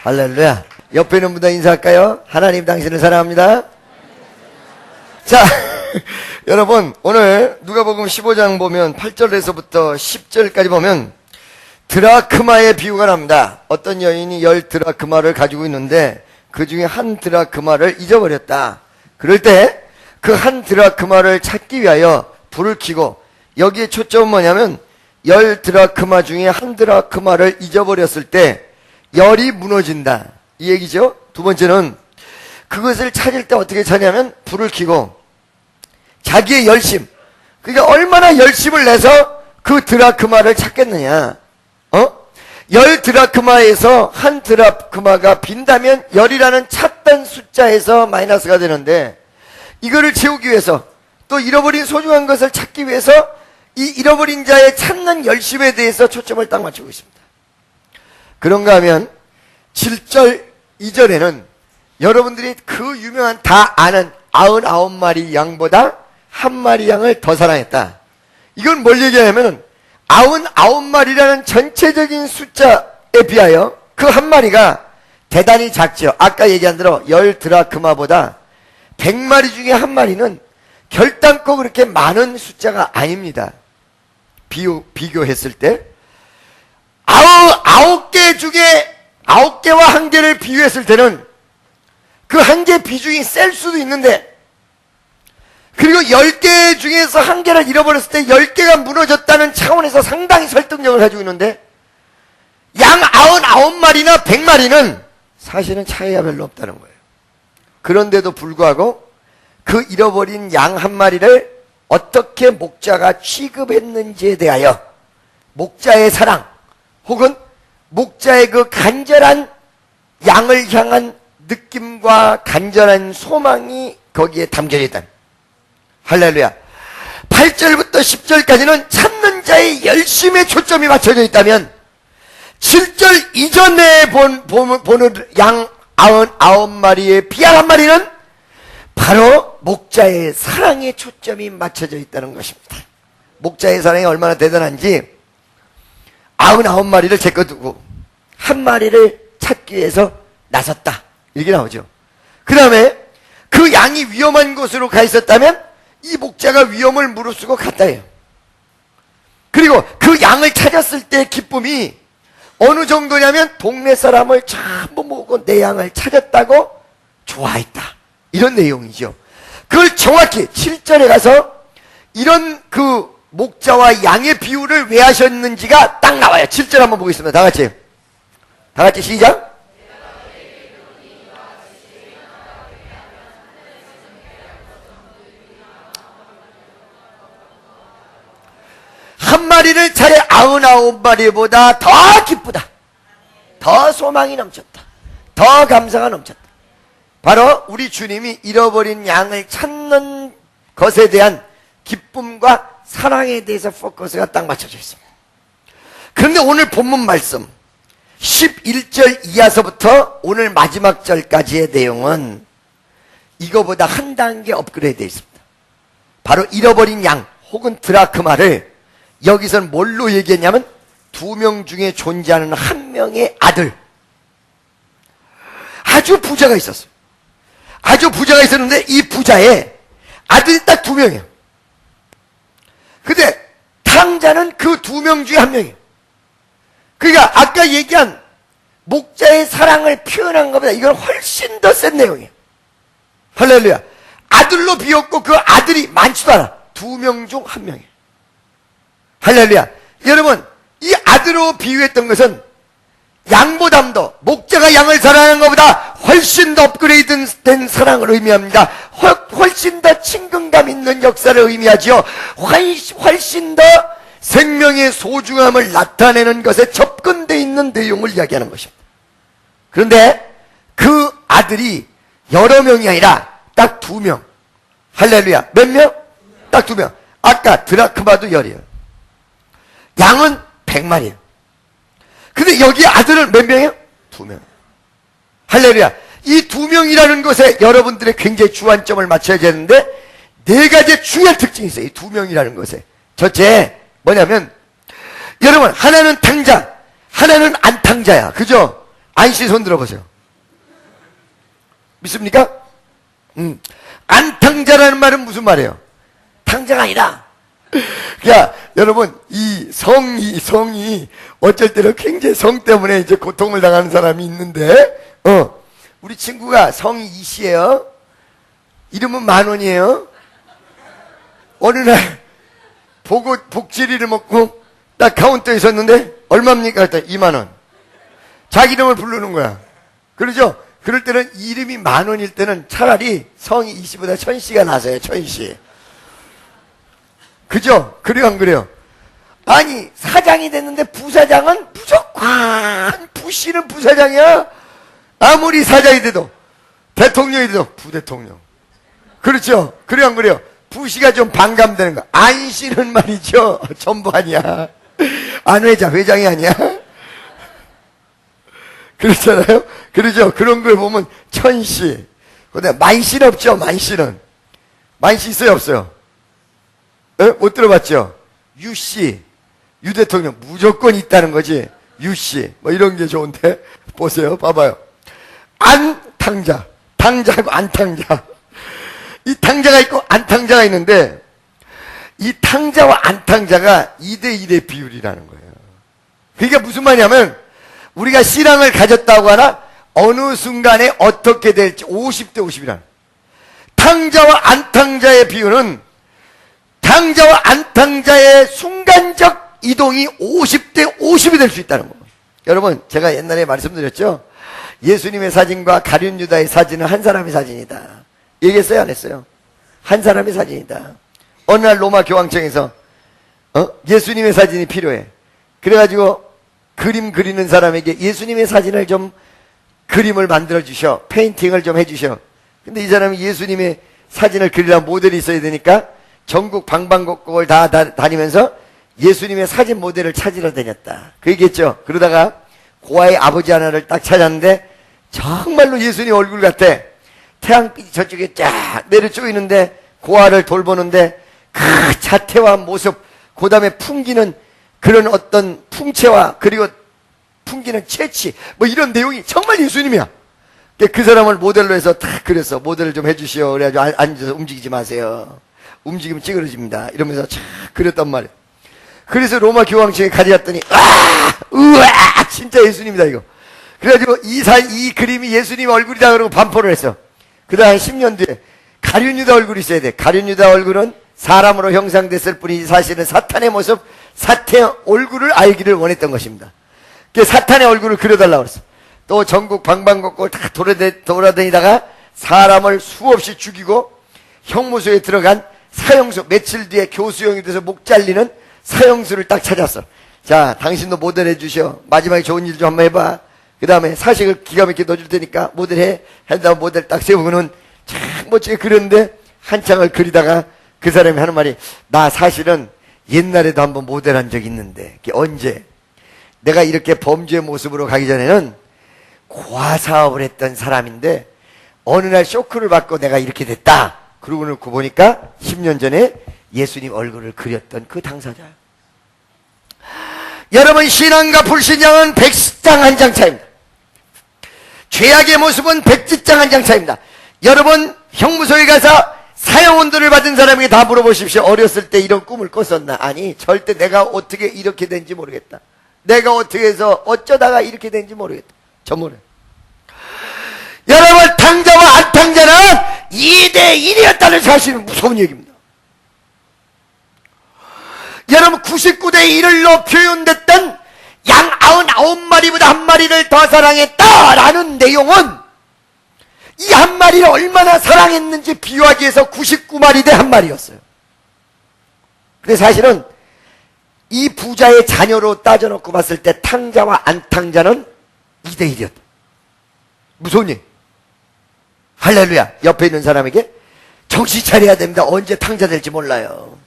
할렐루야. 옆에 있는 분과 인사할까요? 하나님 당신을 사랑합니다. 자, 여러분 오늘 누가복음 15장 보면 8절에서부터 10절까지 보면 드라크마의 비유가 납니다. 어떤 여인이 10 드라크마를 가지고 있는데 그 중에 한 드라크마를 잊어버렸다. 그럴 때 그 한 드라크마를 찾기 위하여 불을 켜고, 여기에 초점은 뭐냐면 10 드라크마 중에 한 드라크마를 잊어버렸을 때 열이 무너진다, 이 얘기죠. 두 번째는 그것을 찾을 때 어떻게 찾냐면 불을 켜고 자기의 열심, 그러니까 얼마나 열심을 내서 그 드라크마를 찾겠느냐. 10 드라크마에서 한 드라크마가 빈다면 열이라는 찾던 숫자에서 마이너스가 되는데, 이거를 채우기 위해서, 또 잃어버린 소중한 것을 찾기 위해서 이 잃어버린 자의 찾는 열심에 대해서 초점을 딱 맞추고 있습니다. 그런가 하면 7절 2절에는 여러분들이 그 유명한 다 아는 99마리 양보다 한 마리 양을 더 사랑했다. 이건 뭘 얘기하냐면 99마리라는 전체적인 숫자에 비하여 그 한 마리가 대단히 작죠. 아까 얘기한 대로 10 드라크마보다 100마리 중에 한 마리는 결단코 그렇게 많은 숫자가 아닙니다. 비교했을 때 9개 중에 9개와 1개를 비교했을 때는 그 1개 비중이 셀 수도 있는데, 그리고 10개 중에서 1개를 잃어버렸을 때 10개가 무너졌다는 차원에서 상당히 설득력을 가지고 있는데, 양 99마리나 100마리는 사실은 차이가 별로 없다는 거예요. 그런데도 불구하고 그 잃어버린 양 한 마리를 어떻게 목자가 취급했는지에 대하여 목자의 사랑, 혹은 목자의 그 간절한 양을 향한 느낌과 간절한 소망이 거기에 담겨져 있다. 할렐루야. 8절부터 10절까지는 찾는 자의 열심에 초점이 맞춰져 있다면 7절 이전에 보는 양 99마리의 비양 한 마리는 바로 목자의 사랑에 초점이 맞춰져 있다는 것입니다. 목자의 사랑이 얼마나 대단한지 99마리를 제껴두고 한 마리를 찾기 위해서 나섰다, 이게 나오죠. 그 다음에 그 양이 위험한 곳으로 가 있었다면 이 목자가 위험을 무릅쓰고 갔다 해요. 그리고 그 양을 찾았을 때의 기쁨이 어느 정도냐면 동네 사람을 전부 모으고 내 양을 찾았다고 좋아했다, 이런 내용이죠. 그걸 정확히 7절에 가서 이런 그 목자와 양의 비유를 왜 하셨는지가 딱 나와요. 7절 한번 보겠습니다. 다 같이 시작. 한 마리를 차례 99마리보다 더 기쁘다, 더 소망이 넘쳤다, 더 감사가 넘쳤다. 바로 우리 주님이 잃어버린 양을 찾는 것에 대한 기쁨과 사랑에 대해서 포커스가 딱 맞춰져 있습니다. 그런데 오늘 본문 말씀 11절 이하서부터 오늘 마지막 절까지의 내용은 이거보다 한 단계 업그레이드 되어 있습니다. 바로 잃어버린 양 혹은 드라크마를 여기서는 뭘로 얘기했냐면 2명 중에 존재하는 한 명의 아들, 아주 부자가 있었어요. 아주 부자가 있었는데 이 부자의 아들이 딱 2명이에요. 근데 탕자는 그 2명 중에 한 명이에요. 그러니까 아까 얘기한 목자의 사랑을 표현한 것보다 이건 훨씬 더 센 내용이에요. 할렐루야. 아들로 비웠고 그 아들이 많지도 않아. 2명 중 한 명이에요. 할렐루야. 여러분, 이 아들로 비유했던 것은 양보담도, 목자가 양을 사랑하는 것보다 훨씬 더 업그레이드 된 사랑을 의미합니다. 훨씬 더 친근감 있는 역사를 의미하지요. 훨씬 더 생명의 소중함을 나타내는 것에 접근되어 있는 내용을 이야기하는 것입니다. 그런데 그 아들이 여러 명이 아니라 딱 2명. 할렐루야. 몇 명? 딱 2명. 아까 드라크마도 10이에요. 양은 100마리예요. 근데 여기 아들은 몇 명이에요? 2명. 할렐루야. 이 2명이라는 것에 여러분들의 굉장히 주안점을 맞춰야 되는데 4가지 중요한 특징이 있어요. 이 2명이라는 것에. 첫째 뭐냐면, 여러분, 하나는 탕자, 하나는 안 탕자야. 그죠? 안씨 손 들어보세요. 믿습니까? 안탕자라는 말은 무슨 말이에요? 탕자가 아니다. 그러니까 여러분, 이 성이 어쩔 때는 굉장히 성 때문에 이제 고통을 당하는 사람이 있는데, 우리 친구가 성이 이씨예요. 이름은 만원이에요. 어느 날 복지리를 먹고 딱 카운터에 있었는데 얼마입니까? 했더니 2만원. 자기 이름을 부르는 거야. 그러죠? 그럴 때는 이름이 만원일 때는 차라리 성이 이씨보다 천씨가 나서요. 천씨. 그죠? 그래요, 안 그래요? 아니, 사장이 됐는데 부사장은 무조건 부씨는 부사장이야. 아무리 사장이 돼도, 대통령이 돼도 부대통령. 그렇죠? 그래요, 안 그래요? 부씨가 좀 반감되는 거. 안씨는 말이죠. 전부 아니야. 안 회장이 아니야. 그렇잖아요? 그러죠? 그런 걸 보면 천씨. 근데 만씨는 없죠, 만씨는. 만씨 있어요, 없어요? 못 들어봤죠? 유씨. 유 대통령 무조건 있다는 거지. 유씨. 뭐 이런 게 좋은데. 보세요. 봐봐요. 안탕자. 탕자하고 안탕자. 이 탕자가 있고 안탕자가 있는데, 이 탕자와 안탕자가 2대1의 비율이라는 거예요. 그게 무슨 말이냐면, 우리가 신앙을 가졌다고 하나, 어느 순간에 어떻게 될지 50대 50이라는. 탕자와 안탕자의 비율은, 탕자와 안탕자의 순간적 이동이 50대 50이 될 수 있다는 거예요. 여러분, 제가 옛날에 말씀드렸죠? 예수님의 사진과 가룟 유다의 사진은 한 사람의 사진이다. 얘기했어요, 안 했어요? 한 사람의 사진이다. 어느 날 로마 교황청에서 예수님의 사진이 필요해. 그래가지고 그림 그리는 사람에게 예수님의 사진을 좀 그림을 만들어 주셔. 페인팅을 좀 해주셔. 근데 이 사람이 예수님의 사진을 그리려면 모델이 있어야 되니까 전국 방방곡곡을 다 다니면서 예수님의 사진 모델을 찾으러 다녔다. 그 얘기했죠. 그러다가 고아의 아버지 하나를 딱 찾았는데 정말로 예수님 얼굴 같아. 태양빛이 저쪽에 쫙 내려쭉 있는데 고아를 돌보는데 그 자태와 모습, 그 다음에 풍기는 그런 어떤 풍채와 그리고 풍기는 채취, 뭐 이런 내용이 정말 예수님이야. 그 사람을 모델로 해서 딱 그렸어. 모델을 좀 해주시오. 그래가지고 앉아서 움직이지 마세요. 움직이면 찌그러집니다. 이러면서 쫙 그렸단 말이에요. 그래서 로마 교황청에 가져갔더니 우와 진짜 예수님이다 이거. 그래가지고 이 그림이 예수님 얼굴이다 그러고 반포를 했어. 그 다음 10년 뒤에 가룟 유다 얼굴이 있어야 돼. 가룟 유다 얼굴은 사람으로 형상됐을 뿐이지 사실은 사탄의 모습, 사탄의 얼굴을 알기를 원했던 것입니다. 그 사탄의 얼굴을 그려달라고 그랬어. 또 전국 방방곡곡을 다 돌아다니다가 사람을 수없이 죽이고 형무소에 들어간 사형수, 며칠 뒤에 교수형이 돼서 목 잘리는 사형수를 딱 찾았어. 자, 당신도 모델해 주셔. 마지막에 좋은 일 좀 한번 해봐. 그 다음에 사식을 기가 막히게 넣어줄 테니까 모델해. 해다 모델 딱 세우고는 참 멋지게 그렸는데 한창을 그리다가 그 사람이 하는 말이, 나 사실은 옛날에도 한번 모델한 적이 있는데. 그게 언제? 내가 이렇게 범죄의 모습으로 가기 전에는 고아 사업을 했던 사람인데 어느 날 쇼크를 받고 내가 이렇게 됐다. 그러고 놓고 보니까 10년 전에 예수님 얼굴을 그렸던 그 당사자. 여러분, 신앙과 불신앙은 백지장 한 장 차이입니다. 죄악의 모습은 백지장 한 장 차이입니다. 여러분, 형무소에 가서 사형원들을 받은 사람에게 다 물어보십시오. 어렸을 때 이런 꿈을 꿨었나? 아니, 절대 내가 어떻게 이렇게 된지 모르겠다. 내가 어떻게 해서 어쩌다가 이렇게 된지 모르겠다. 저 모르. 여러분, 탕자와 안탕자는 2대1이었다는 사실은 무서운 얘기입니다. 여러분, 99대 1로 표현됐던 양 99마리보다 한 마리를 더 사랑했다라는 내용은 이 한 마리를 얼마나 사랑했는지 비유하기 위해서 99마리 대 한 마리였어요. 근데 사실은 이 부자의 자녀로 따져놓고 봤을 때 탕자와 안탕자는 2대1이었다. 무서운 일. 할렐루야. 옆에 있는 사람에게 정신 차려야 됩니다. 언제 탕자 될지 몰라요.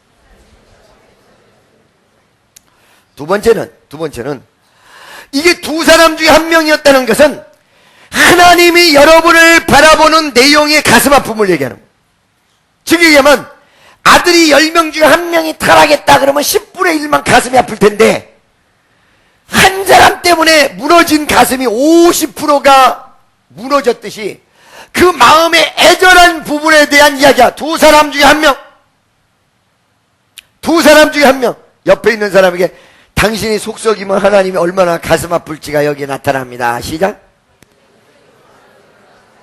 두 번째는 이게 두 사람 중에 한 명이었다는 것은 하나님이 여러분을 바라보는 내용의 가슴 아픔을 얘기하는 거예요. 즉 얘기하면 아들이 10명 중에 한 명이 타락했다 그러면 10분의 1만 가슴이 아플 텐데 한 사람 때문에 무너진 가슴이 50%가 무너졌듯이 그 마음의 애절한 부분에 대한 이야기야. 두 사람 중에 한 명, 옆에 있는 사람에게 당신이 속썩이면 하나님이 얼마나 가슴 아플지가 여기에 나타납니다. 시작.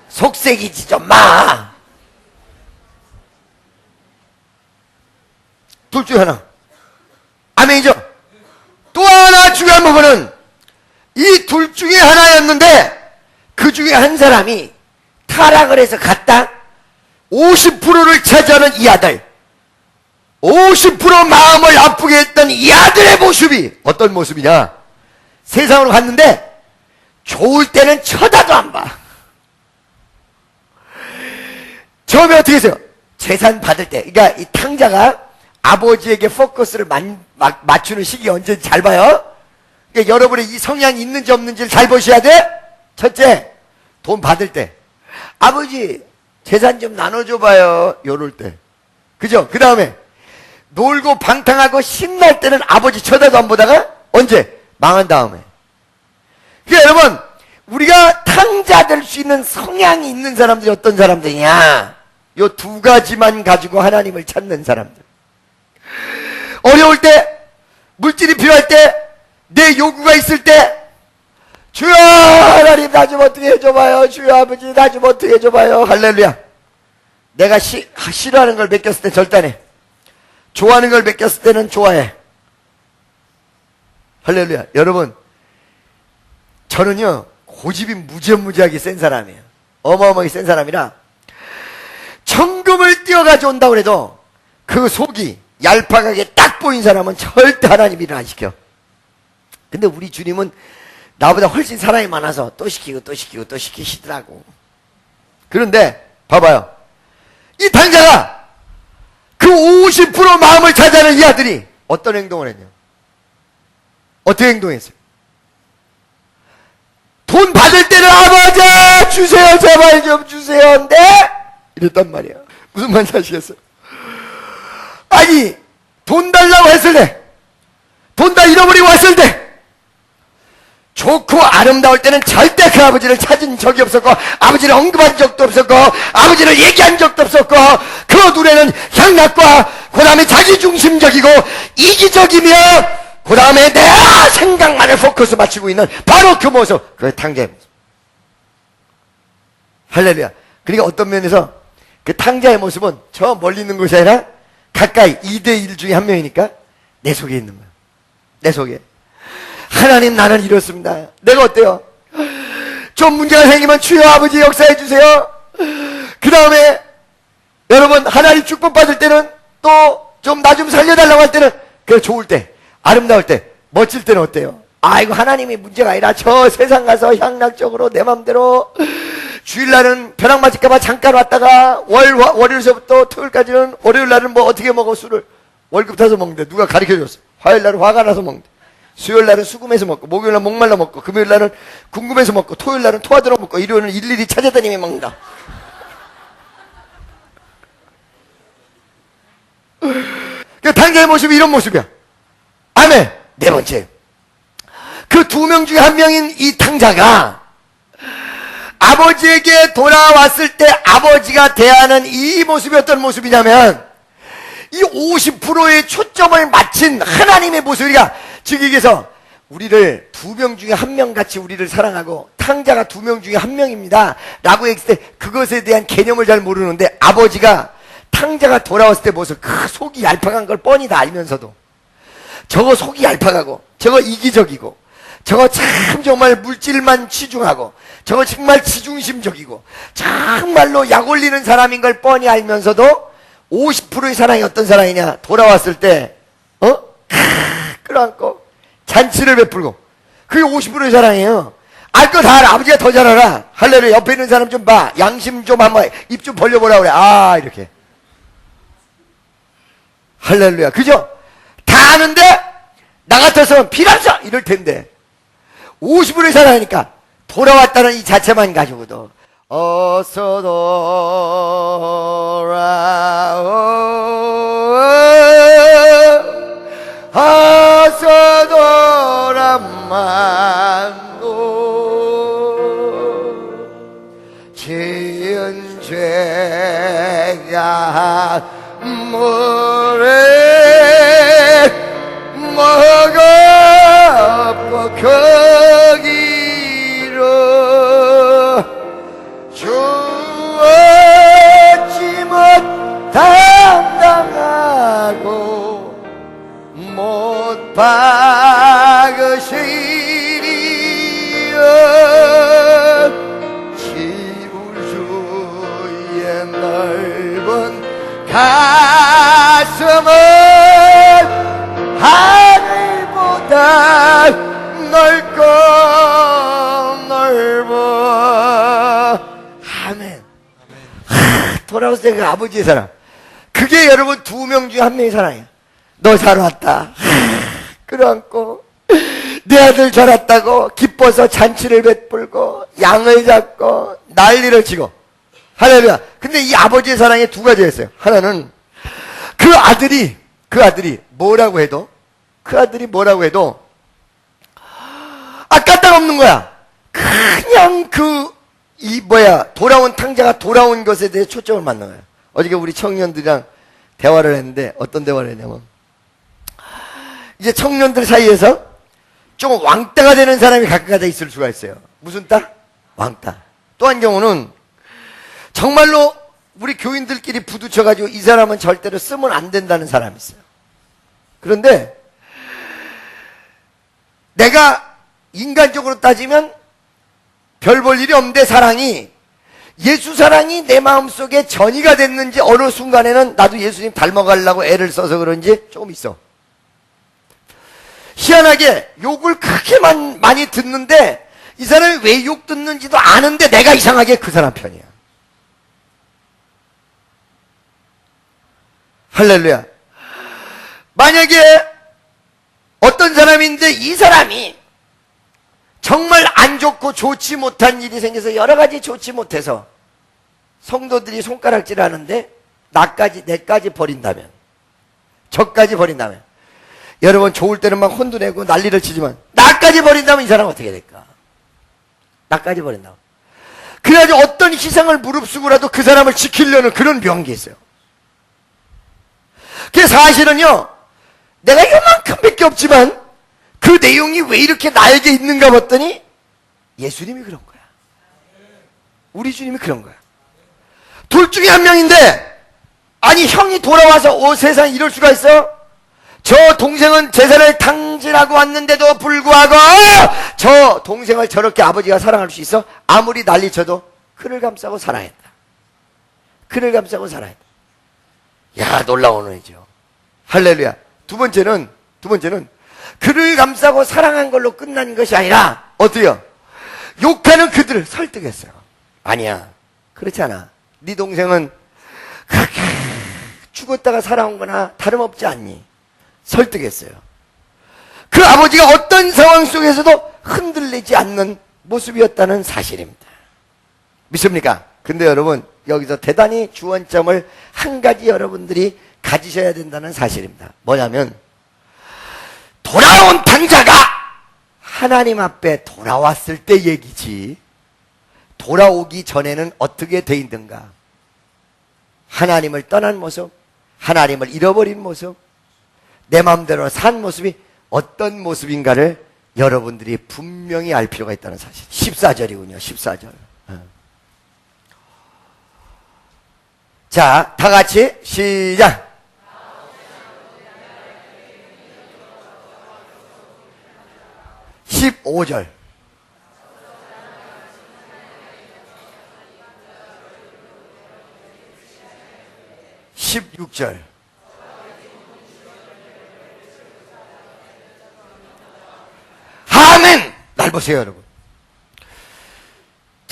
속색이지 좀 마. 둘 중에 하나. 아멘이죠? 또 하나 중요한 부분은 이 둘 중에 하나였는데 그 중에 한 사람이 타락을 해서 갔다 50%를 차지하는 이 아들, 50% 마음을 아프게 했던 이 아들의 모습이 어떤 모습이냐? 세상으로 갔는데 좋을 때는 쳐다도 안 봐. 처음에 어떻게 했어요? 재산 받을 때, 그러니까 이 탕자가 아버지에게 포커스를 맞추는 시기 언제인지 잘 봐요. 그러니까 여러분의 이 성향이 있는지 없는지를 잘 보셔야 돼. 첫째, 돈 받을 때 아버지 재산 좀 나눠줘봐요. 요럴 때, 그죠? 그 다음에 놀고 방탕하고 신날 때는 아버지 쳐다도 안 보다가 언제? 망한 다음에. 그러니까 여러분, 우리가 탕자 될 수 있는 성향이 있는 사람들이 어떤 사람들이냐? 요 두 가지만 가지고 하나님을 찾는 사람들. 어려울 때, 물질이 필요할 때, 내 요구가 있을 때, 주여 하나님 나 좀 어떻게 해줘봐요. 주여 아버지 나 좀 어떻게 해줘봐요. 할렐루야. 내가 싫어하는 걸 맡겼을 때 절단해. 좋아하는 걸 맡겼을 때는 좋아해. 할렐루야. 여러분, 저는요 고집이 무지무지하게 센 사람이에요. 어마어마하게 센 사람이라 천금을 뛰어가져 온다고 해도 그 속이 얄팍하게 딱 보인 사람은 절대 하나님 일을 안 시켜. 근데 우리 주님은 나보다 훨씬 사람이 많아서 또 시키고 또 시키고 또 시키시더라고. 그런데 봐봐요, 이 탕자가 그 50% 마음을 차지하는 이 아들이 어떤 행동을 했냐? 어떻게 행동했어요? 돈 받을 때는 아버지 주세요 제발 좀 주세요. 네? 이랬단 말이야. 무슨 말인지 아시겠어요? 아니 돈 달라고 했을 때, 돈 다 잃어버리고 왔을 때, 좋고 아름다울 때는 절대 그 아버지를 찾은 적이 없었고, 아버지를 언급한 적도 없었고, 아버지를 얘기한 적도 없었고, 그 눈에는 향락과 그 다음에 자기중심적이고 이기적이며 그 다음에 내 생각만을 포커스 맞추고 있는 바로 그 모습, 그게 탕자의 모습. 할렐루야. 그러니까 어떤 면에서 그 탕자의 모습은 저 멀리 있는 것이 아니라 가까이 2대1 중에 한 명이니까 내 속에 있는 거야. 내 속에. 하나님 나는 이렇습니다. 내가 어때요? 좀 문제가 생기면 주여 아버지 역사해 주세요. 그 다음에 여러분 하나님 축복 받을 때는 또 좀 나 좀 살려달라고 할 때는 그래 좋을 때, 아름다울 때, 멋질 때는 어때요? 아이고 하나님이 문제가 아니라 저 세상 가서 향락적으로 내 맘대로 주일날은 벼락 맞을까봐 잠깐 왔다가 월요일서부터 토요일까지는, 월요일날은 뭐 어떻게 먹어 술을 월급 타서 먹는데 누가 가르쳐줬어. 화요일날은 화가 나서 먹는데, 수요일날은 수금해서 먹고, 목요일날 목말라 먹고, 금요일날은 궁금해서 먹고, 토요일날은 토하들어 먹고, 일요일은 일일이 찾아다니며 먹는다. 그 탕자의 모습이 이런 모습이야. 아멘. 네 번째, 그 두 명 중에 한 명인 이 탕자가 아버지에게 돌아왔을 때 아버지가 대하는 이 모습이 어떤 모습이냐면 이 50%의 초점을 맞춘 하나님의 모습이야. 즉 여기서 우리를 두 명 중에 한 명 같이 우리를 사랑하고 탕자가 두 명 중에 한 명입니다 라고 했을 때 그것에 대한 개념을 잘 모르는데, 아버지가 탕자가 돌아왔을 때 모습, 그 속이 얄팍한 걸 뻔히 다 알면서도 저거 속이 얄팍하고 저거 이기적이고 저거 참 정말 물질만 치중하고 저거 정말 지중심적이고 정말로 약 올리는 사람인 걸 뻔히 알면서도 50%의 사랑이 어떤 사랑이냐? 돌아왔을 때 끌어안고 잔치를 베풀고, 그게 50%의 사랑이에요. 알 거 다 알아. 아버지가 더 잘 알아. 할렐루야. 옆에 있는 사람 좀 봐. 양심 좀 한번 입 좀 벌려보라 그래. 아 이렇게. 할렐루야. 그죠? 다 아는데 나 같아서는 피랍사 이럴 텐데 50%의 사랑이니까 돌아왔다는 이 자체만 가지고도 어서 돌아오 어서 돌아만 달고 못 박으시리여 지구주의 넓은 가슴은 하늘보다 넓고 넓어. 아멘. 돌아왔을 때 그 아버지의 사랑, 그게 여러분 2명 중에 1명의 사랑이에요. 너 잘 왔다 끌어안고 내 아들 잘 왔다고 기뻐서 잔치를 베풀고 양을 잡고 난리를 치고. 할렐루야. 근데 이 아버지의 사랑이 2가지가 있어요. 하나는 그 아들이 뭐라고 해도 까딱없는 거야. 그냥 돌아온 탕자가 돌아온 것에 대해 초점을 맞는 거예요. 어저께 우리 청년들이랑 대화를 했는데 어떤 대화를 했냐면, 이제 청년들 사이에서 좀 왕따가 되는 사람이 가끔가다 있을 수가 있어요. 무슨 따? 왕따. 또 한 경우는 정말로 우리 교인들끼리 부딪혀가지고 이 사람은 절대로 쓰면 안 된다는 사람이 있어요. 그런데 내가 인간적으로 따지면 별 볼 일이 없는데 예수 사랑이 내 마음속에 전이가 됐는지 어느 순간에는 나도 예수님 닮아가려고 애를 써서 그런지 조금 있어. 희한하게 욕을 그렇게 많이 듣는데 이 사람이 왜 욕 듣는지도 아는데 내가 이상하게 그 사람 편이야. 할렐루야. 만약에 어떤 사람인데 이 사람이 정말 안 좋고 좋지 못한 일이 생겨서 여러 가지 좋지 못해서 성도들이 손가락질 하는데 내까지 버린다면, 저까지 버린다면, 여러분 좋을 때는 막 혼도 내고 난리를 치지만 나까지 버린다면 이 사람 어떻게 될까? 나까지 버린다면. 그래가지고 어떤 희생을 무릅쓰고라도 그 사람을 지키려는 그런 묘한 게 있어요. 그게 사실은요, 내가 이만큼밖에 없지만 그 내용이 왜 이렇게 나에게 있는가 봤더니 예수님이 그런 거야. 우리 주님이 그런 거야. 둘 중에 한 명인데, 아니 형이 돌아와서 세상에 이럴 수가 있어? 저 동생은 제사를 탕진하고 왔는데도 불구하고 저 동생을 저렇게 아버지가 사랑할 수 있어? 아무리 난리쳐도 그를 감싸고 사랑했다. 그를 감싸고 사랑했다. 야, 놀라운 은혜죠. 할렐루야. 두 번째는 그를 감싸고 사랑한 걸로 끝난 것이 아니라 어때요? 욕하는 그들을 설득했어요. 아니야, 그렇지 않아. 네 동생은 그렇게 죽었다가 살아온 거나 다름없지 않니? 설득했어요. 그 아버지가 어떤 상황 속에서도 흔들리지 않는 모습이었다는 사실입니다. 믿습니까? 근데 여러분, 여기서 대단히 주안점을 한 가지 여러분들이 가지셔야 된다는 사실입니다. 뭐냐면, 돌아온 탕자가 하나님 앞에 돌아왔을 때 얘기지, 돌아오기 전에는 어떻게 돼 있는가? 하나님을 떠난 모습, 하나님을 잃어버린 모습, 내 마음대로 산 모습이 어떤 모습인가를 여러분들이 분명히 알 필요가 있다는 사실. 14절이군요. 14절. 자, 다 같이 시작. 15절. 16절. 아멘! 날 보세요, 여러분.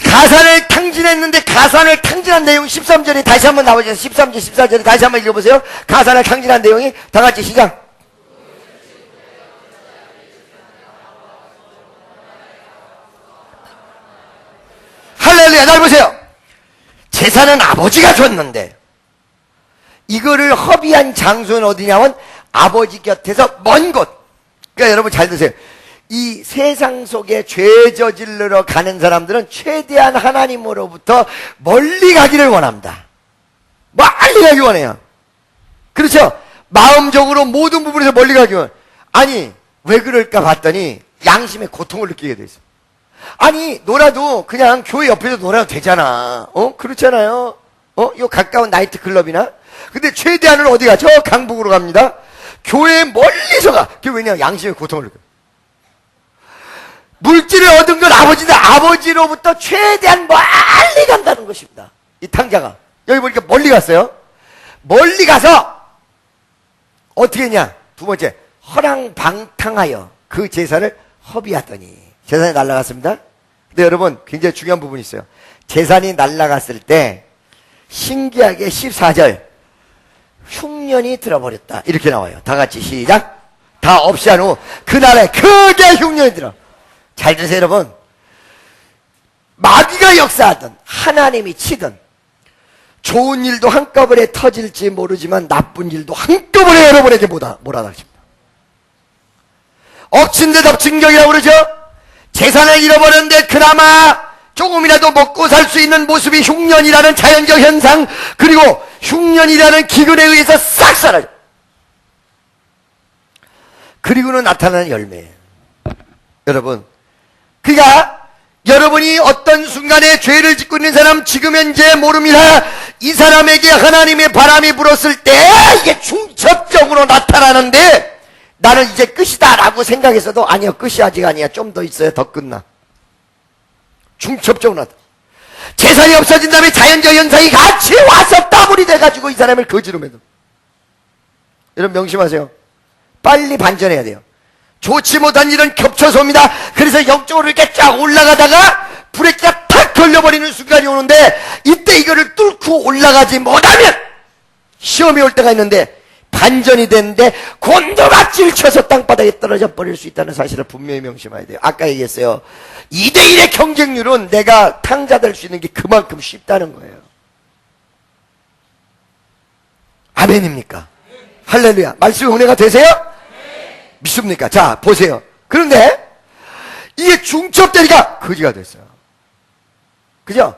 가산을 탕진했는데 가산을 탕진한 내용 13절이 다시 한번 나오죠. 13절, 14절이 다시 한번 읽어보세요. 가산을 탕진한 내용이 다 같이 시작. 할렐루야, 날 보세요. 재산은 아버지가 줬는데 이거를 허비한 장소는 어디냐면 아버지 곁에서 먼 곳. 그러니까 여러분 잘 드세요. 이 세상 속에 죄 저질러 가는 사람들은 최대한 하나님으로부터 멀리 가기를 원합니다. 멀리 가기 원해요. 그렇죠? 마음적으로 모든 부분에서 멀리 가기 원해요. 아니, 왜 그럴까 봤더니 양심의 고통을 느끼게 돼 있어. 아니, 놀아도 그냥 교회 옆에서 놀아도 되잖아. 그렇잖아요. 요 가까운 나이트클럽이나. 근데 최대한은 어디 가죠? 강북으로 갑니다. 교회 멀리서 가. 그게 왜냐? 양심의 고통을 느껴. 물질을 얻은 건 아버지인데 아버지로부터 최대한 멀리 간다는 것입니다. 이 탕자가. 여기 보니까 멀리 갔어요. 멀리 가서 어떻게 했냐? 두 번째, 허랑방탕하여 그 재산을 허비하더니 재산이 날아갔습니다. 근데 여러분 굉장히 중요한 부분이 있어요. 재산이 날아갔을 때 신기하게 14절 흉년이 들어버렸다 이렇게 나와요. 다 같이 시작. 다 없이 한 후 그날에 크게 흉년이 들어. 잘 드세요 여러분. 마귀가 역사하든 하나님이 치든 좋은 일도 한꺼번에 터질지 모르지만 나쁜 일도 한꺼번에 여러분에게 몰아닥칩니다. 엎친 데 덮친 격이라고 그러죠. 재산을 잃어버렸는데 그나마 조금이라도 먹고 살 수 있는 모습이 흉년이라는 자연적 현상, 그리고 흉년이라는 기근에 의해서 싹 사라져. 그리고는 나타나는 열매예요. 여러분, 그러니까 여러분이 어떤 순간에 죄를 짓고 있는 사람 지금 현재 모릅니다. 이 사람에게 하나님의 바람이 불었을 때 이게 중첩적으로 나타나는데 나는 이제 끝이다 라고 생각했어도 아니요, 끝이 아직 아니야. 좀 더 있어야 더 끝나. 중첩적으로 나타나. 재산이 없어진 다음에 자연적 현상이 같이 와서 더블이 돼가지고 이 사람을 거지로 만든. 여러분 명심하세요. 빨리 반전해야 돼요. 좋지 못한 일은 겹쳐서 옵니다. 그래서 영적으로 이렇게 쫙 올라가다가 브레이크가 탁 걸려버리는 순간이 오는데 이때 이거를 뚫고 올라가지 못하면 시험이 올 때가 있는데 반전이 되는데 곤도박질 쳐서 땅바닥에 떨어져 버릴 수 있다는 사실을 분명히 명심해야 돼요. 아까 얘기했어요. 2대1의 경쟁률은 내가 탕자 될 수 있는 게 그만큼 쉽다는 거예요. 아멘입니까? 할렐루야. 말씀이 은혜가 되세요? 믿습니까? 자, 보세요. 그런데 이게 중첩되니까 거지가 됐어요. 그죠?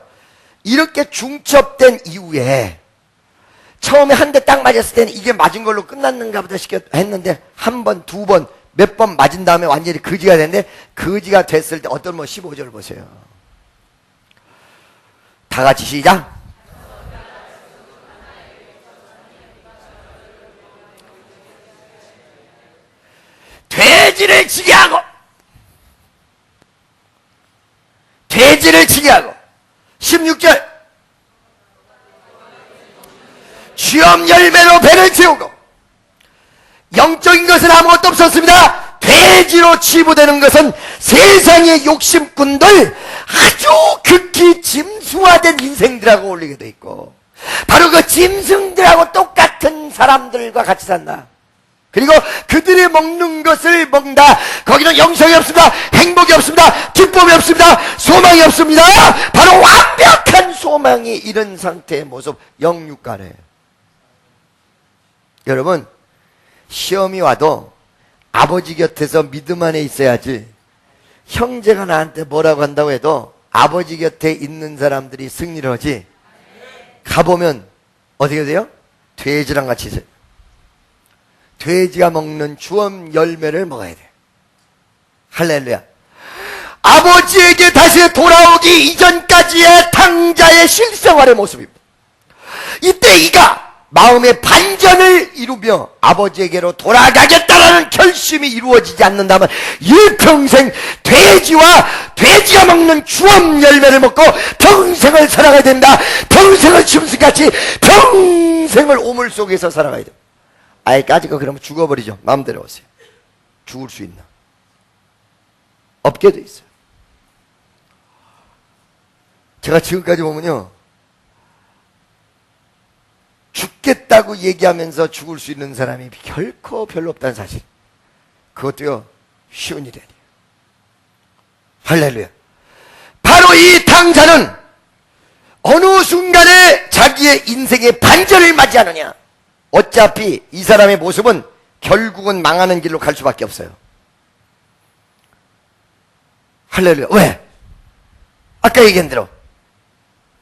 이렇게 중첩된 이후에 처음에 한 대 딱 맞았을 때는 이게 맞은 걸로 끝났는가 보다 했는데 한 번, 두 번, 몇 번 맞은 다음에 완전히 거지가 됐는데 거지가 됐을 때 어떤 15절 보세요. 다 같이 시작. 돼지를 치게 하고 돼지를 치게 하고 16절 취업 열매로 배를 채우고 영적인 것은 아무것도 없었습니다. 돼지로 치부되는 것은 세상의 욕심꾼들 아주 극히 짐승화된 인생들하고 어울리게 돼 있고 바로 그 짐승들하고 똑같은 사람들과 같이 산다. 그리고 그들이 먹는 것을 먹는다. 거기는 영성이 없습니다. 행복이 없습니다. 기쁨이 없습니다. 소망이 없습니다. 바로 완벽한 소망이 이런 상태의 모습, 영육간에. 여러분, 시험이 와도 아버지 곁에서 믿음 안에 있어야지. 형제가 나한테 뭐라고 한다고 해도 아버지 곁에 있는 사람들이 승리를 하지. 가보면 어떻게 돼요? 돼지랑 같이 있어요. 돼지가 먹는 주엄 열매를 먹어야 돼. 할렐루야. 아버지에게 다시 돌아오기 이전까지의 탕자의 실생활의 모습입니다. 이때 이가 마음의 반전을 이루며 아버지에게로 돌아가겠다라는 결심이 이루어지지 않는다면 일평생 돼지가 먹는 주엄 열매를 먹고 평생을 살아가야 된다. 평생을 짐승같이 평생을 오물 속에서 살아가야 된다. 아예 까짓거 그러면 죽어버리죠. 마음대로 오세요. 죽을 수 있나? 없게 돼 있어요. 제가 지금까지 보면요, 죽겠다고 얘기하면서 죽을 수 있는 사람이 결코 별로 없다는 사실. 그것도요, 쉬운 일이 아니에요. 할렐루야. 바로 이 탕자는 어느 순간에 자기의 인생의 반전을 맞이하느냐. 어차피 이 사람의 모습은 결국은 망하는 길로 갈 수밖에 없어요. 할렐루야. 왜? 아까 얘기한 대로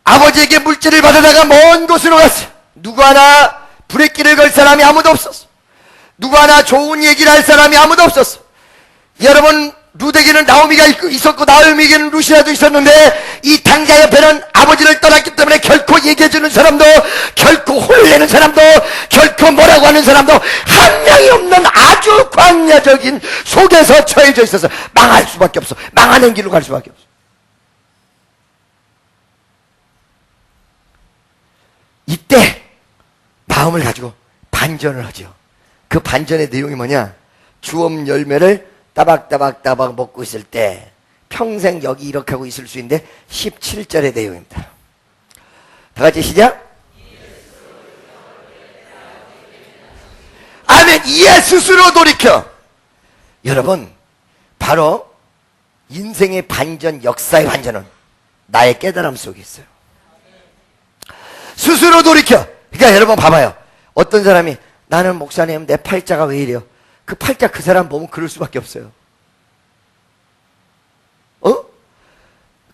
아버지에게 물질을 받아다가 먼 곳으로 갔어요. 누구 하나 브레이크를 걸 사람이 아무도 없었어. 누구 하나 좋은 얘기를 할 사람이 아무도 없었어. 여러분, 루데에게는 나오미가 있었고 나오미에게는 루시아도 있었는데 이 당자 옆에는 아버지를 떠났기 때문에 결코 얘기해주는 사람도 결코 혼내는 사람도 결코 뭐라고 하는 사람도 한 명이 없는 아주 광야적인 속에서 처해져 있어서 망할 수밖에 없어. 망하는 길로 갈 수밖에 없어. 이때 마음을 가지고 반전을 하죠. 그 반전의 내용이 뭐냐? 주엄 열매를 따박따박 먹고 있을 때 평생 여기 이렇게 하고 있을 수 있는데 17절의 내용입니다. 다 같이 시작. 아멘. 이에 스스로 돌이켜. 여러분, 바로 인생의 반전, 역사의 반전은 나의 깨달음 속에 있어요. 스스로 돌이켜. 그러니까 여러분 봐봐요. 어떤 사람이 나는 목사님 내 팔자가 왜 이래요? 그 팔자 그 사람 보면 그럴 수밖에 없어요.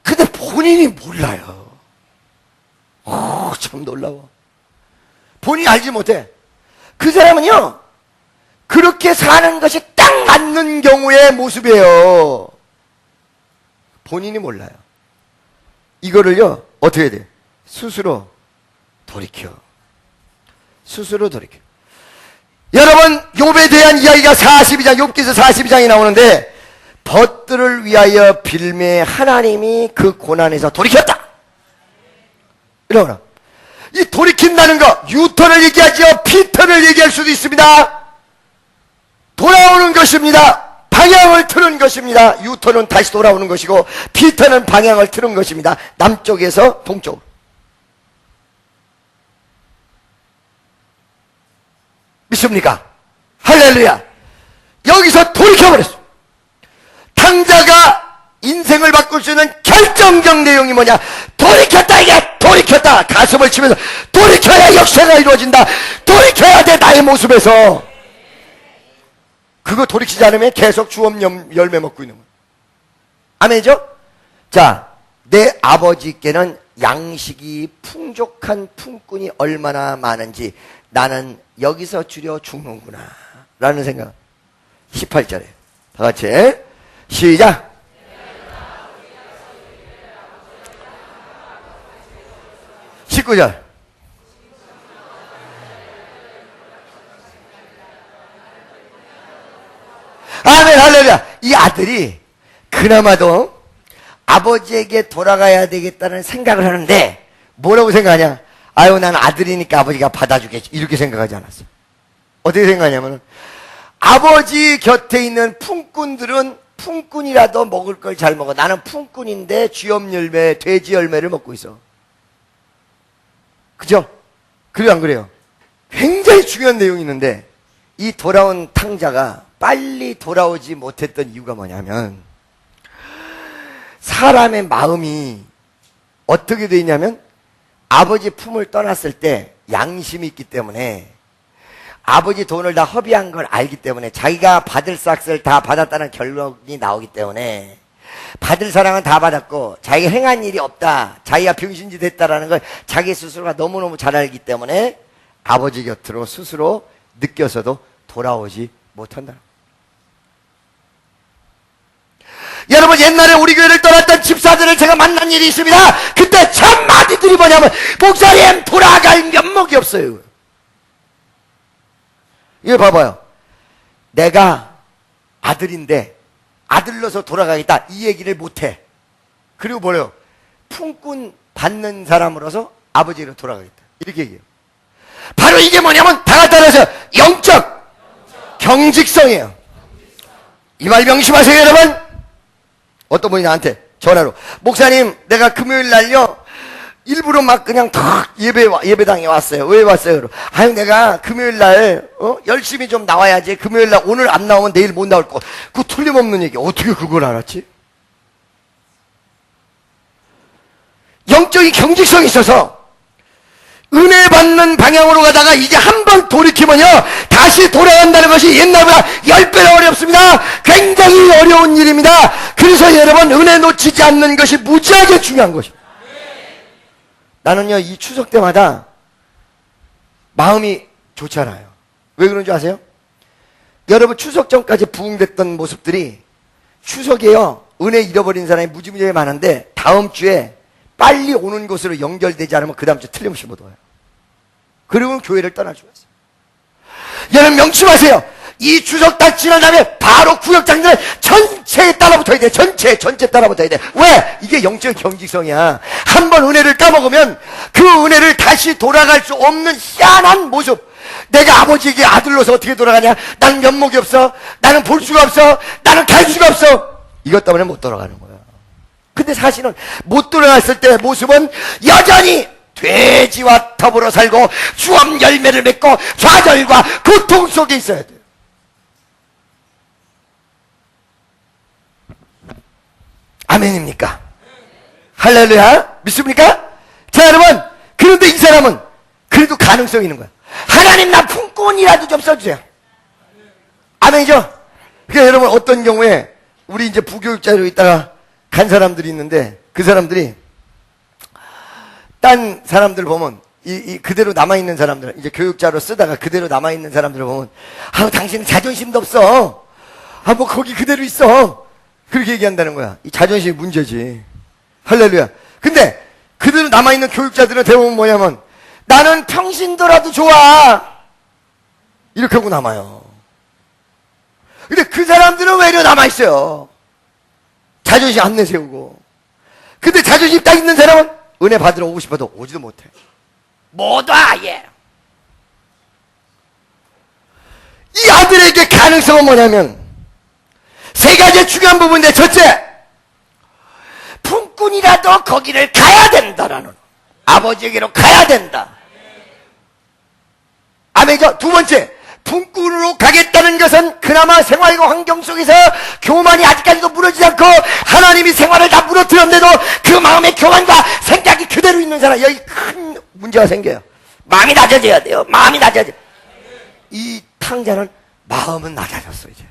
근데 본인이 몰라요. 참 놀라워. 본인이 알지 못해. 그 사람은요, 그렇게 사는 것이 딱 맞는 경우의 모습이에요. 본인이 몰라요. 이거를요, 어떻게 해야 돼? 스스로 돌이켜. 스스로 돌이켜. 여러분, 욥에 대한 이야기가 42장, 욥기서 42장이 나오는데 벗들을 위하여 빌매 하나님이 그 고난에서 돌이켰다. 이러거나. 이 돌이킨다는 거, 유턴을 얘기하죠. 피턴을 얘기할 수도 있습니다. 돌아오는 것입니다. 방향을 트는 것입니다. 유턴은 다시 돌아오는 것이고 피턴은 방향을 트는 것입니다. 남쪽에서 동쪽으로. 믿습니까? 할렐루야. 여기서 돌이켜버렸어. 탕자가 인생을 바꿀 수 있는 결정적 내용이 뭐냐? 돌이켰다. 이게 돌이켰다. 가슴을 치면서 돌이켜야 역사가 이루어진다. 돌이켜야 돼. 나의 모습에서. 그거 돌이키지 않으면 계속 주엄 열매 먹고 있는 거예요. 아멘이죠? 자, 내 아버지께는 양식이 풍족한 품꾼이 얼마나 많은지 나는 여기서 줄여 죽는구나 라는 생각. 18절에 다 같이 시작. (19절) 아멘. 할렐루야. 이 아들이 그나마도 아버지에게 돌아가야 되겠다는 생각을 하는데 뭐라고 생각하냐? 아유, 난 아들이니까 아버지가 받아주겠지. 이렇게 생각하지 않았어. 어떻게 생각하냐면 아버지 곁에 있는 품꾼들은 품꾼이라도 먹을 걸 잘 먹어. 나는 품꾼인데 쥐엄 열매, 돼지 열매를 먹고 있어. 그죠? 그래요, 안 그래요? 굉장히 중요한 내용이 있는데 이 돌아온 탕자가 빨리 돌아오지 못했던 이유가 뭐냐면 사람의 마음이 어떻게 돼 있냐면 아버지 품을 떠났을 때 양심이 있기 때문에 아버지 돈을 다 허비한 걸 알기 때문에 자기가 받을 싹을 다 받았다는 결론이 나오기 때문에 받을 사랑은 다 받았고 자기가 행한 일이 없다, 자기가 병신짓 했다라는 걸 자기 스스로가 너무너무 잘 알기 때문에 아버지 곁으로 스스로 느껴서도 돌아오지 못한다. 여러분, 옛날에 우리 교회를 떠났던 집사들을 제가 만난 일이 있습니다. 그때 참 마디들이 뭐냐면 목사님 돌아갈 면목이 없어요. 이거 봐봐요. 내가 아들인데 아들로서 돌아가겠다 이 얘기를 못해. 그리고 뭐래요? 품꾼 받는 사람으로서 아버지로 돌아가겠다 이렇게 얘기해요. 바로 이게 뭐냐면 다 갖다 놔서 영적 경직성이에요. 이 말 명심하세요 여러분. 어떤 분이 나한테 전화로 목사님 내가 금요일 날요 일부러 막 그냥 탁 예배당에 왔어요. 왜 왔어요? 아유 내가 금요일 날 열심히 좀 나와야지. 금요일 날 오늘 안 나오면 내일 못 나올 거. 그거 틀림없는 얘기. 어떻게 그걸 알았지? 영적인 경직성이 있어서 은혜 받는 방향으로 가다가 이제 한 번 돌이키면요 다시 돌아간다는 것이 옛날보다 10배나 어렵습니다. 굉장히 어려운 일입니다. 그래서 여러분 은혜 놓치지 않는 것이 무지하게 중요한 것입니다. 나는요 이 추석 때마다 마음이 좋지 않아요. 왜 그런 줄 아세요? 여러분 추석 전까지 부흥됐던 모습들이 추석에요, 은혜 잃어버린 사람이 무지무지하게 많은데 다음 주에 빨리 오는 곳으로 연결되지 않으면 그 다음 주에 틀림없이 못 와요. 그리고 교회를 떠날 수가 있어요. 여러분 명심하세요. 이 추석 딱 지난 다음에 바로 구역장들 전체에 따라붙어야 돼. 전체 따라붙어야 돼. 왜? 이게 영적 경직성이야. 한번 은혜를 까먹으면 그 은혜를 다시 돌아갈 수 없는 희한한 모습. 내가 아버지에게 아들로서 어떻게 돌아가냐? 나는 면목이 없어. 나는 볼 수가 없어. 나는 갈 수가 없어. 이것 때문에 못 돌아가는 거야. 근데 사실은 못 돌아갔을 때 모습은 여전히 돼지와 더불어 살고 주암 열매를 맺고 좌절과 고통 속에 있어야 돼요. 아멘입니까? 할렐루야. 믿습니까? 자, 여러분, 그런데 이 사람은 그래도 가능성이 있는 거야. 하나님, 나 품꾼이라도 좀 써주세요. 아멘이죠? 그러니까 여러분, 어떤 경우에 우리 이제 부교육자로 있다가 간 사람들이 있는데 그 사람들이 딴 사람들 보면 그대로 남아있는 사람들, 이제 교육자로 쓰다가 그대로 남아있는 사람들을 보면, 당신은 자존심도 없어. 뭐 거기 그대로 있어. 그렇게 얘기한다는 거야. 이 자존심이 문제지. 할렐루야. 근데 그대로 남아있는 교육자들은 대부분 뭐냐면, 나는 평신도라도 좋아. 이렇게 하고 남아요. 근데 그 사람들은 왜 이렇게 남아있어요? 자존심 안 내세우고. 근데 자존심 딱 있는 사람은 은혜 받으러 오고 싶어도 오지도 못해. 못 와, 얘. 이 아들에게 가능성은 뭐냐면, 세 가지 중요한 부분인데, 첫째, 품꾼이라도 거기를 가야 된다라는, 아버지에게로 가야 된다. 아멘이죠? 두 번째, 품꾼으로 가겠다는 것은 그나마 생활과 환경 속에서 교만이 아직까지도 무너지지 않고 하나님이 생활을 다 무너뜨렸는데도 그 마음의 교만과 생각이 그대로 있는 사람, 여기 큰 문제가 생겨요. 마음이 낮아져야 돼요. 마음이 낮아져. 이 탕자는 마음은 낮아졌어. 이제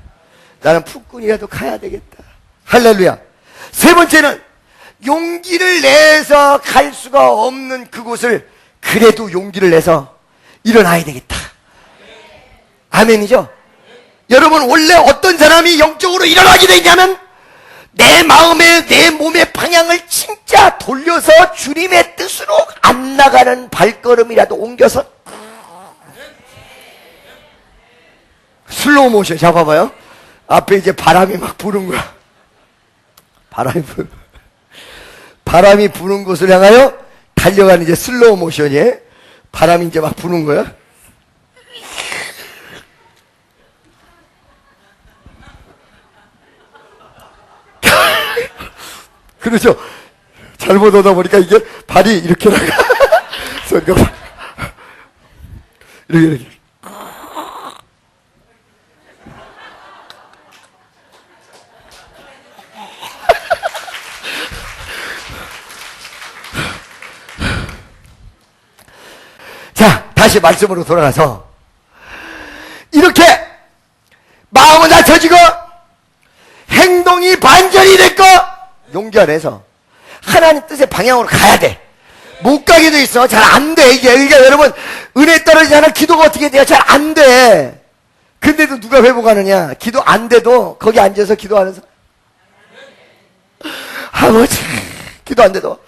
나는 품꾼이라도 가야 되겠다. 할렐루야. 세 번째는 용기를 내서 갈 수가 없는 그곳을 그래도 용기를 내서 일어나야 되겠다. 아멘이죠? 여러분, 원래 어떤 사람이 영적으로 일어나게 되냐면 내 마음의, 내 몸의 방향을 진짜 돌려서 주님의 뜻으로 안 나가는 발걸음이라도 옮겨서, 슬로우 모션 잡아봐요. 앞에 이제 바람이 막 부는 거야. 바람이 부는 곳을 향하여 달려가는 이제 슬로우 모션이에요. 바람이 이제 막 부는 거야. 그렇죠. 잘못 오다 보니까 이게 발이 이렇게 나가. 소리가 이렇게. 자, 다시 말씀으로 돌아가서 이렇게 마음은 낮춰지고 행동이 반전이 됐고 용기 안에서 하나님 뜻의 방향으로 가야 돼. 못 가게 돼 있어. 잘 안 돼. 이게 그러니까 여러분, 은혜 떨어지지 않아 기도가 어떻게 돼요? 잘 안 돼. 근데도 누가 회복하느냐? 기도 안 돼도 거기 앉아서 기도하면서 아버지, 기도 안 돼도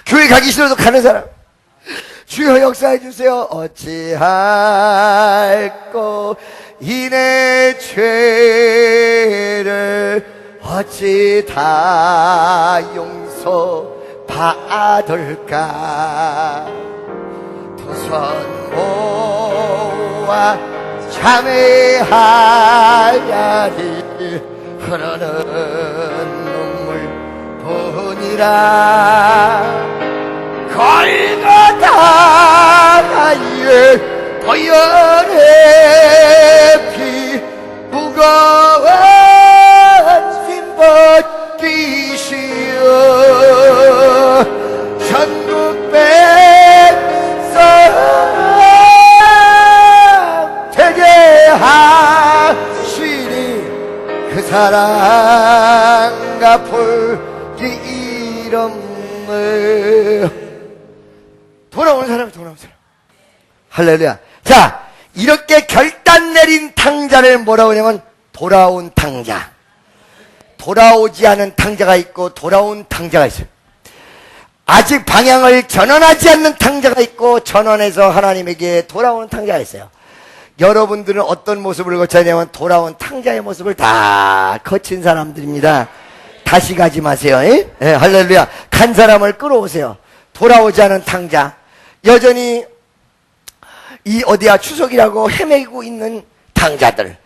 교회 가기 싫어도 가는 사람. 주여 역사해 주세요. 어찌할꼬 이내 죄를 어찌 다 용서받을까. 두 손 모아 참회하야니 흐르는 눈물뿐이라. 골고다의 보혈의 피 무거운 짐 벗기시어 전국 백성 되게 하시니 그 사랑과 볼기 이름을. 돌아오는 사람이 돌아오는 사람. 할렐루야. 자, 이렇게 결단 내린 탕자를 뭐라고 하냐면 돌아온 탕자. 돌아오지 않은 탕자가 있고 돌아온 탕자가 있어요. 아직 방향을 전환하지 않는 탕자가 있고 전환해서 하나님에게 돌아오는 탕자가 있어요. 여러분들은 어떤 모습을 거쳐야 되냐면 돌아온 탕자의 모습을 다 거친 사람들입니다. 다시 가지 마세요. 예, 할렐루야. 간 사람을 끌어오세요. 돌아오지 않은 탕자, 여전히 이 어디야 추석이라고 헤매고 있는 탕자들,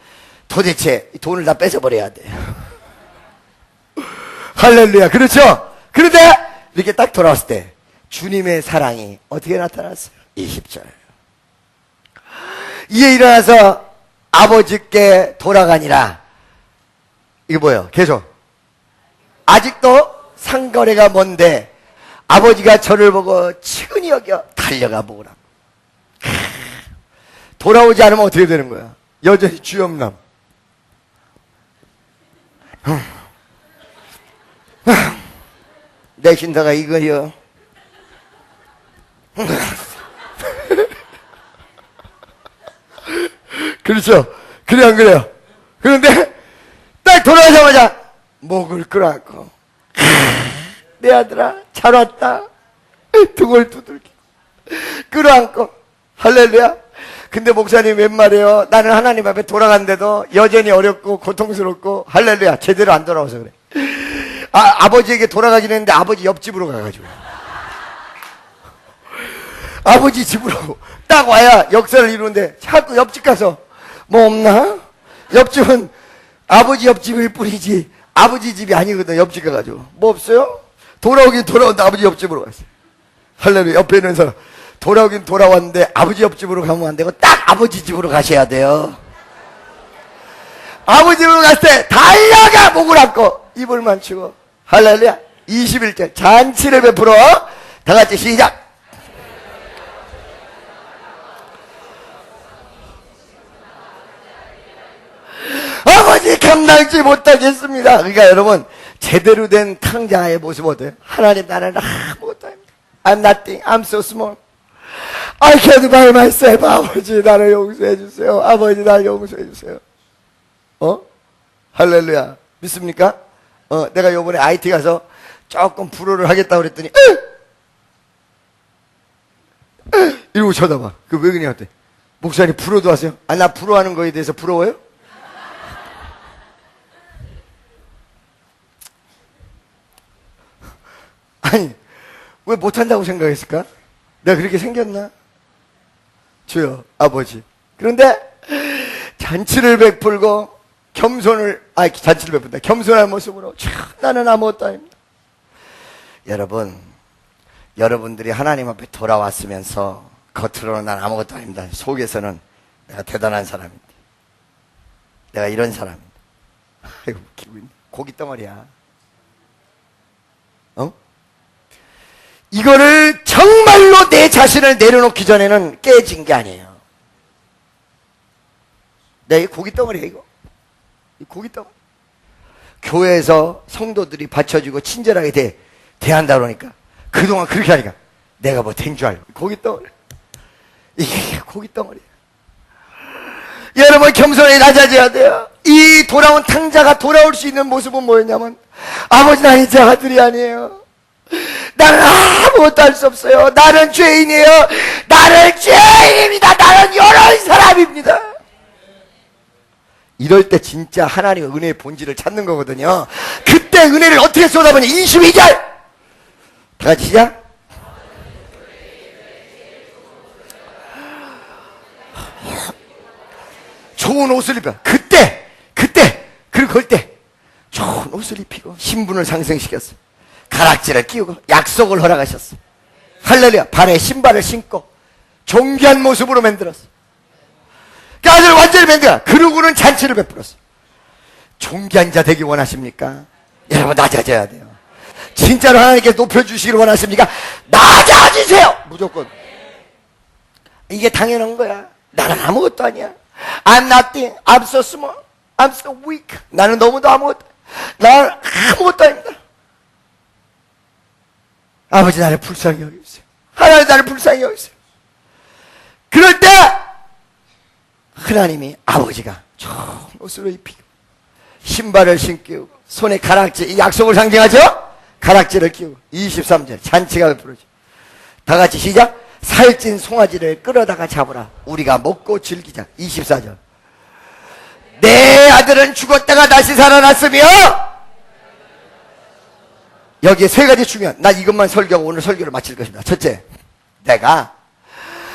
도대체 돈을 다 뺏어버려야 돼요. 할렐루야. 그렇죠? 그런데 이렇게 딱 돌아왔을 때 주님의 사랑이 어떻게 나타났어요? 20절. 이에 일어나서 아버지께 돌아가니라. 이게 뭐예요? 계속 아직도 상거래가 먼데 아버지가 저를 보고 측은히 여겨 달려가 보라. 돌아오지 않으면 어떻게 되는 거야? 여전히 주염남. 내 신사가 이거요. 그렇죠? 그래 안 그래요? 그런데 딱 돌아오자마자 목을 끌어안고 내 아들아 잘 왔다. 등을 두들기고 끌어안고 할렐루야. 근데 목사님 웬 말이에요? 나는 하나님 앞에 돌아간데도 여전히 어렵고 고통스럽고 할렐루야 제대로 안 돌아와서 그래. 아버지에게 돌아가긴 했는데 아버지 옆집으로 가가지고 아버지 집으로 딱 와야 역사를 이루는데 자꾸 옆집 가서 뭐 없나? 옆집은 아버지 옆집일 뿐이지 아버지 집이 아니거든. 옆집 가가지고 뭐 없어요? 돌아오긴 돌아온다. 아버지 옆집으로 갔어요. 할렐루야. 옆에 있는 사람 돌아오긴 돌아왔는데 아버지 옆집으로 가면 안 되고 딱 아버지 집으로 가셔야 돼요. 아버지 집으로 갔을 때 달려가 목을 안고 입을 맞추고 할렐루야. 21절 잔치를 베풀어 다 같이 시작. 아버지 감당치 못하겠습니다. 그러니까 여러분 제대로 된 탕자의 모습 어때요? 하나님 나는 아무것도 아닙니다. I'm nothing. I'm so small. I can't by myself. 아버지 나를 용서해 주세요. 아버지 나를 용서해 주세요. 할렐루야. 믿습니까? 내가 요번에 IT 가서 조금 불어를 하겠다고 그랬더니 이러고 쳐다봐. 그 왜 그냥 어때? 목사님 불어도 하세요? 나 불어하는 거에 대해서 부러워요? 아니 왜 못한다고 생각했을까? 내가 그렇게 생겼나? 주여 아버지. 그런데 잔치를 베풀고 잔치를 베푼다. 겸손한 모습으로 나는 아무것도 아닙니다. 여러분들이 하나님 앞에 돌아왔으면서 겉으로는 난 아무것도 아닙니다. 속에서는 내가 대단한 사람입니다. 내가 이런 사람입니다. 아이고 고기 덩어리야. 이거를 정말로 내 자신을 내려놓기 전에는 깨진 게 아니에요. 내 고기 덩어리야 이거. 이 고기 덩어리. 교회에서 성도들이 받쳐주고 친절하게 대한다 그러니까 그동안 그렇게 하니까 내가 뭐 된 줄 알고 고기 덩어리. 이게 고기 덩어리야. 여러분 겸손히 낮아져야 돼요. 이 돌아온 탕자가 돌아올 수 있는 모습은 뭐였냐면 아버지 나는 제 아들이 아니에요. 나는 아무것도 할 수 없어요. 나는 죄인이에요. 나는 죄인입니다. 나는 이런 사람입니다. 이럴 때 진짜 하나님의 은혜의 본질을 찾는 거거든요. 그때 은혜를 어떻게 쏟아부냐. 22절 다 같이 시작. 좋은 옷을 입어. 그때 그리고 그럴 때 좋은 옷을 입히고 신분을 상승시켰어. 가락지를 끼우고 약속을 허락하셨어. 할렐루야. 발에 신발을 신고 존귀한 모습으로 만들었어. 아들 완전히 만들어. 그러고는 잔치를 베풀었어. 존귀한 자 되기 원하십니까? 여러분 낮아져야 돼요. 진짜로 하나님께 높여주시기를 원하십니까? 낮아지세요. 무조건. 이게 당연한 거야. 나는 아무것도 아니야. I'm nothing. I'm so small. I'm so weak. 나는 너무도 아무것도. 나는 아무것도 아닙니다. 아버지 나를 불쌍히 여기세요. 하나님 나를 불쌍히 여기세요. 그럴 때 하나님이 아버지가 좋은 옷으로 입히고 신발을 신기고 손에 가락지, 이 약속을 상징하죠? 가락지를 끼우고 23절 잔치가 부르죠. 다 같이 시작. 살찐 송아지를 끌어다가 잡으라. 우리가 먹고 즐기자. 24절. 내 아들은 죽었다가 다시 살아났으며, 여기에 세 가지 중요한, 나 이것만 설교하고 오늘 설교를 마칠 것입니다. 첫째, 내가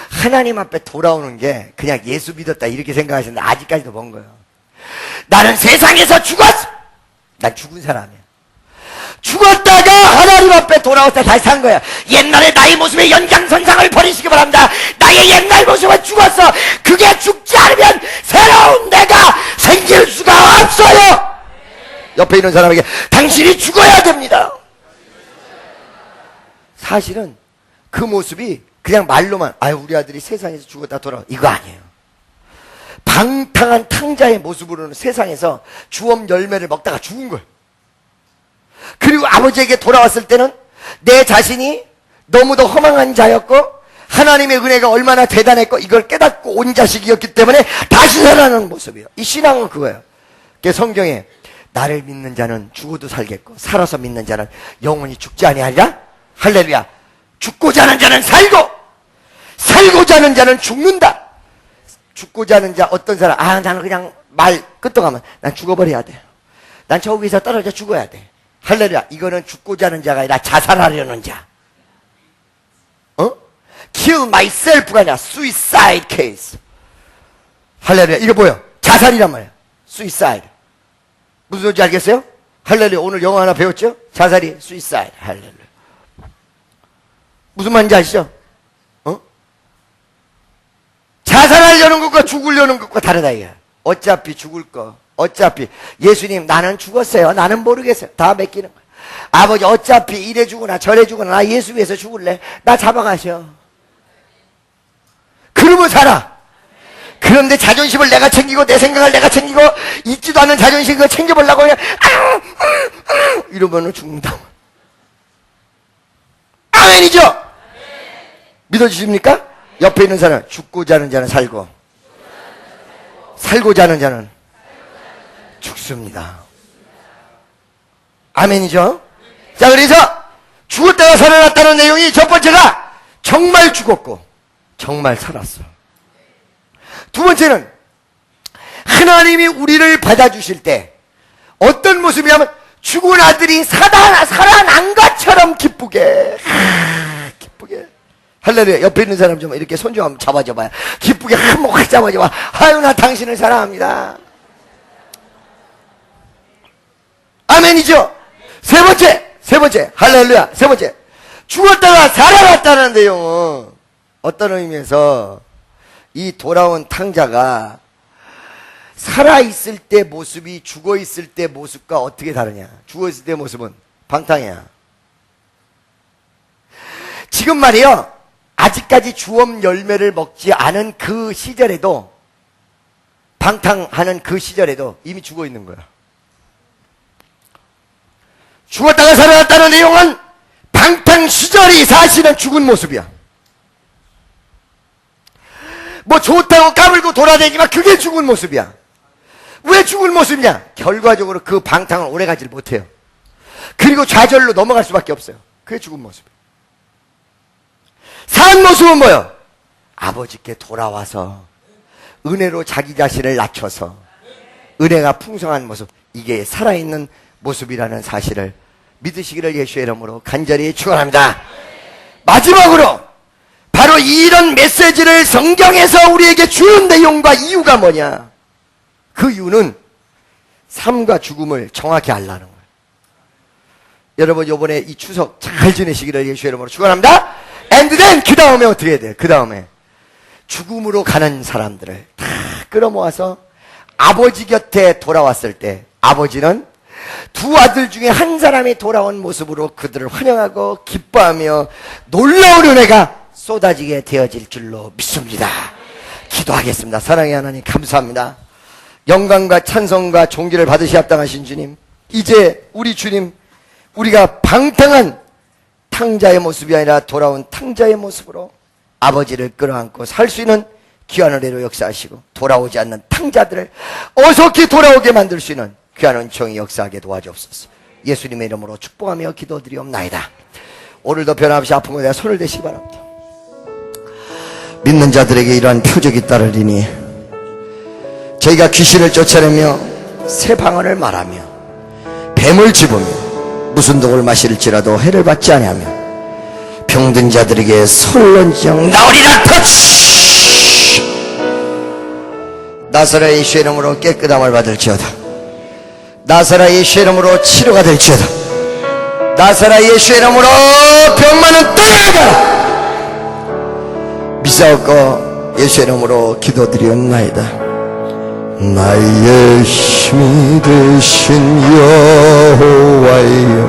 하나님 앞에 돌아오는 게 그냥 예수 믿었다 이렇게 생각하시는데 아직까지도 먼 거예요. 나는 세상에서 죽었어. 난 죽은 사람이야. 죽었다가 하나님 앞에 돌아올 때 다시 산 거야. 옛날에 나의 모습의 연장선상을 버리시기 바랍니다. 나의 옛날 모습은 죽었어. 그게 죽지 않으면 새로운 내가 생길 수가 없어요. 옆에 있는 사람에게 당신이 죽어야 됩니다. 사실은 그 모습이 그냥 말로만 우리 아들이 세상에서 죽었다 돌아와 이거 아니에요. 방탕한 탕자의 모습으로는 세상에서 주엄 열매를 먹다가 죽은 거예요. 그리고 아버지에게 돌아왔을 때는 내 자신이 너무도 허망한 자였고 하나님의 은혜가 얼마나 대단했고 이걸 깨닫고 온 자식이었기 때문에 다시 살아나는 모습이에요. 이 신앙은 그거예요. 성경에 나를 믿는 자는 죽어도 살겠고 살아서 믿는 자는 영원히 죽지 아니하리라. 할렐루야. 죽고자 하는 자는 살고 살고자 하는 자는 죽는다. 죽고자 하는 자 어떤 사람 나는 그냥 말 끄떡하면 난 죽어버려야 돼. 난 저 위에서 떨어져 죽어야 돼. 할렐루야. 이거는 죽고자 하는 자가 아니라 자살하려는 자. Kill myself가 아니라 suicide case. 할렐루야. 이거 뭐예요? 자살이란 말이야. suicide. 무슨 소리인지 알겠어요? 할렐루야. 오늘 영어 하나 배웠죠? 자살이 suicide. 할렐루야. 무슨 말인지 아시죠? 자살하려는 것과 죽으려는 것과 다르다 이거야. 어차피 죽을 거. 어차피 예수님 나는 죽었어요. 나는 모르겠어요. 다 맡기는 거야. 아버지 어차피 이래 죽으나 저래 죽으나 나 예수 위해서 죽을래. 나 잡아가셔. 그러면 살아. 그런데 자존심을 내가 챙기고 내 생각을 내가 챙기고 있지도 않은 자존심 그거 챙겨보려고 그냥 이러면은 죽는다. 아멘이죠? 믿어주십니까? 옆에 있는 사람 죽고자 하는 자는 살고 살고자 하는 자는 죽습니다. 아멘이죠? 자, 그래서 죽었다가 살아났다는 내용이 첫 번째가 정말 죽었고 정말 살았어. 두 번째는 하나님이 우리를 받아주실 때 어떤 모습이냐면 죽은 아들이 살아난 것처럼 기쁘게 기쁘게. 할렐루야. 옆에 있는 사람 좀 이렇게 손 좀 한번 잡아줘봐요. 기쁘게 한번 확 잡아줘봐. 아유 나 당신을 사랑합니다. 아멘이죠? 세 번째 할렐루야. 세 번째 죽었다가 살아났다는 내용은 어떤 의미에서 이 돌아온 탕자가 살아있을 때 모습이 죽어있을 때 모습과 어떻게 다르냐. 죽어있을 때 모습은 방탕이야. 지금 말이요 아직까지 주엄 열매를 먹지 않은 그 시절에도 방탕하는 그 시절에도 이미 죽어있는 거야. 죽었다가 살아났다는 내용은 방탕 시절이 사실은 죽은 모습이야. 뭐 좋다고 까불고 돌아다니지만 그게 죽은 모습이야. 왜 죽은 모습이냐? 결과적으로 그 방탕을 오래가지를 못해요. 그리고 좌절로 넘어갈 수밖에 없어요. 그게 죽은 모습이야. 산 모습은 뭐예요? 아버지께 돌아와서 은혜로 자기 자신을 낮춰서 은혜가 풍성한 모습, 이게 살아있는 모습이라는 사실을 믿으시기를 예수의 이름으로 간절히 축원합니다. 마지막으로 바로 이런 메시지를 성경에서 우리에게 주는 내용과 이유가 뭐냐? 그 이유는 삶과 죽음을 정확히 알라는 거예요. 여러분 이번에 이 추석 잘 지내시기를 예수의 이름으로 축원합니다. And then 그 다음에 어떻게 해야 돼요? 그 다음에 죽음으로 가는 사람들을 다 끌어모아서 아버지 곁에 돌아왔을 때 아버지는 두 아들 중에 한 사람이 돌아온 모습으로 그들을 환영하고 기뻐하며 놀라운 은혜가 쏟아지게 되어질 줄로 믿습니다. 기도하겠습니다. 사랑의 하나님 감사합니다. 영광과 찬송과 존귀를 받으시 합당하신 주님, 이제 우리 주님, 우리가 방탕한 탕자의 모습이 아니라 돌아온 탕자의 모습으로 아버지를 끌어안고 살 수 있는 귀한 은혜로 역사하시고 돌아오지 않는 탕자들을 어석히 돌아오게 만들 수 있는 귀한 은총이 역사하게 도와주옵소서. 예수님의 이름으로 축복하며 기도드리옵나이다. 오늘도 변함없이 아픈 곳에 손을 대시기 바랍니다. 믿는 자들에게 이러한 표적이 따르리니 저희가 귀신을 쫓아내며 새 방언을 말하며 뱀을 집으며 무슨 독을 마실지라도 해를 받지 아니하며 병든 자들에게 설론지형 나으리라. 터치! 나사렛 예수의 이름으로 깨끗함을 받을지어다. 나사렛 예수의 이름으로 치료가 될지어다. 나사렛 예수의 이름으로 병만은 떠나가라. 미사옵고 예수의 이름으로 기도드리옵나이다. 나의 힘이 되신 여호와여,